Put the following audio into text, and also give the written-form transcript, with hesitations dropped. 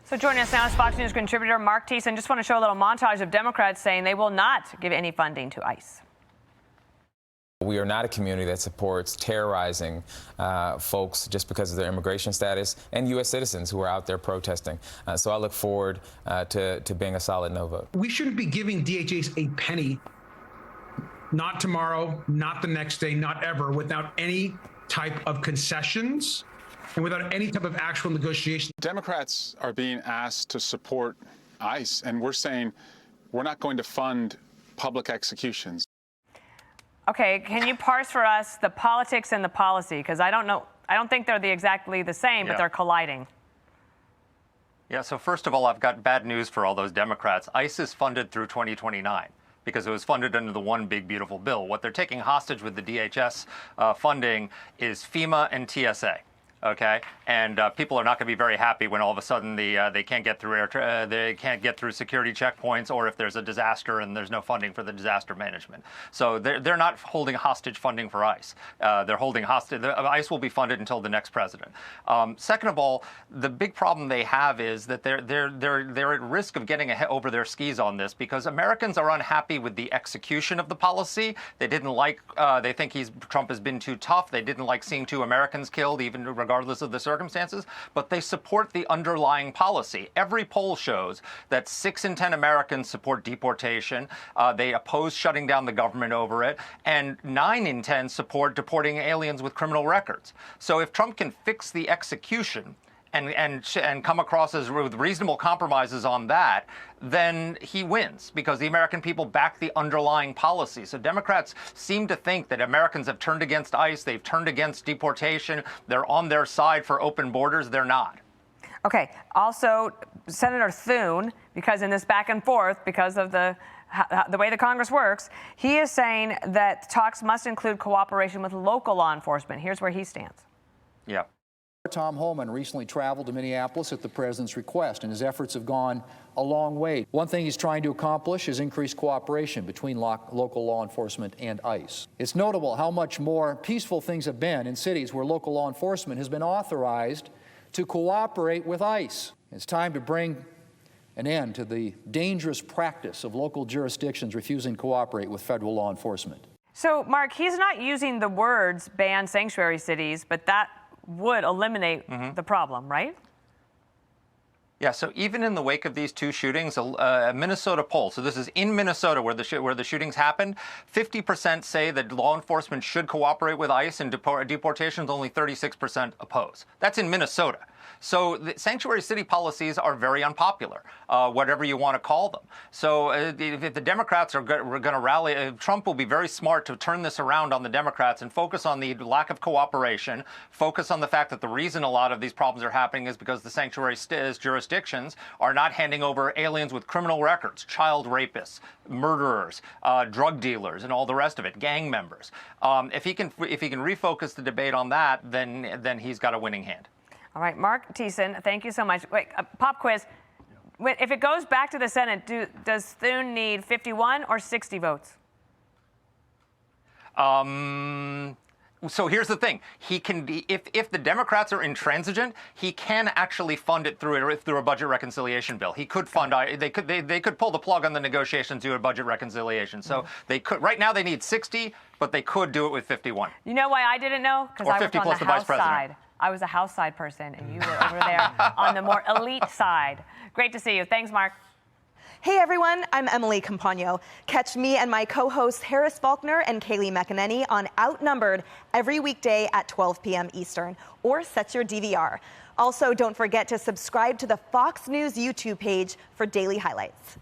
So joining us now is Fox News contributor Mark Thiessen. Just want to show a little montage of Democrats saying they will not give any funding to ICE. We are not a community that supports terrorizing folks just because of their immigration status and U.S. citizens who are out there protesting. So I look forward to being a solid no vote. We shouldn't be giving DHS a penny, not tomorrow, not the next day, not ever, without any type of concessions and without any type of actual negotiation. Democrats are being asked to support ICE, and we're saying we're not going to fund public executions. Okay, can you parse for us the politics and the policy? Because I don't think they're exactly the same, but they're colliding. Yeah, so first of all, I've got bad news for all those Democrats. ICE is funded through 2029 because it was funded under the one big beautiful bill. What they're taking hostage with the DHS funding is FEMA and TSA. Okay, and people are not going to be very happy when all of a sudden they can't get through they can't get through security checkpoints, or if there's a disaster and there's no funding for the disaster management. So they're not holding hostage funding for ICE. They're holding hostage. ICE will be funded until the next president. Second of all, the big problem they have is that they're at risk of getting over their skis on this because Americans are unhappy with the execution of the policy. They didn't like. They think Trump has been too tough. They didn't like seeing 2 Americans killed, even regardless of the circumstances, but they support the underlying policy. Every poll shows that 6 in 10 Americans support deportation. They oppose shutting down the government over it, and 9 in 10 support deporting aliens with criminal records. So if Trump can fix the execution and come across as with reasonable compromises on that, then he wins because the American people back the underlying policy. So Democrats seem to think that Americans have turned against ICE, they've turned against deportation, they're on their side for open borders. They're not. Okay. Also, Senator Thune, because in this back and forth, because of the way the Congress works, he is saying that talks must include cooperation with local law enforcement. Here's where he stands. Yeah. Tom Homan recently traveled to Minneapolis at the president's request, and his efforts have gone a long way. One thing he's trying to accomplish is increased cooperation between local law enforcement and ICE. It's notable how much more peaceful things have been in cities where local law enforcement has been authorized to cooperate with ICE. It's time to bring an end to the dangerous practice of local jurisdictions refusing to cooperate with federal law enforcement. So, Mark, he's not using the words ban sanctuary cities, but that would eliminate the problem, right? Yeah, so even in the wake of these 2 shootings, a Minnesota poll, so this is in Minnesota where the shootings happened, 50% say that law enforcement should cooperate with ICE, and deportations only 36% oppose. That's in Minnesota. So the sanctuary city policies are very unpopular, whatever you want to call them. So if the Democrats are going to rally, Trump will be very smart to turn this around on the Democrats and focus on the lack of cooperation, focus on the fact that the reason a lot of these problems are happening is because the sanctuary jurisdictions are not handing over aliens with criminal records, child rapists, murderers, drug dealers, and all the rest of it, gang members. If he can refocus the debate on that, then he's got a winning hand. All right, Mark Thiessen, thank you so much. Wait, pop quiz. If it goes back to the Senate, does Thune need 51 or 60 votes? So here's the thing: he can be, if the Democrats are intransigent, he can actually fund it through a budget reconciliation bill. He could fund. They could pull the plug on the negotiations through a budget reconciliation. So they could. Right now they need 60, but they could do it with 51. You know why I didn't know? Because I was on the House side. I was a House side person, and you were over there on the more elite side. Great to see you. Thanks, Mark. Hey everyone, I'm Emily Campagno. Catch me and my co-hosts Harris Faulkner and Kaylee McEnany on Outnumbered every weekday at 12 p.m. Eastern, or set your DVR. Also, don't forget to subscribe to the Fox News YouTube page for daily highlights.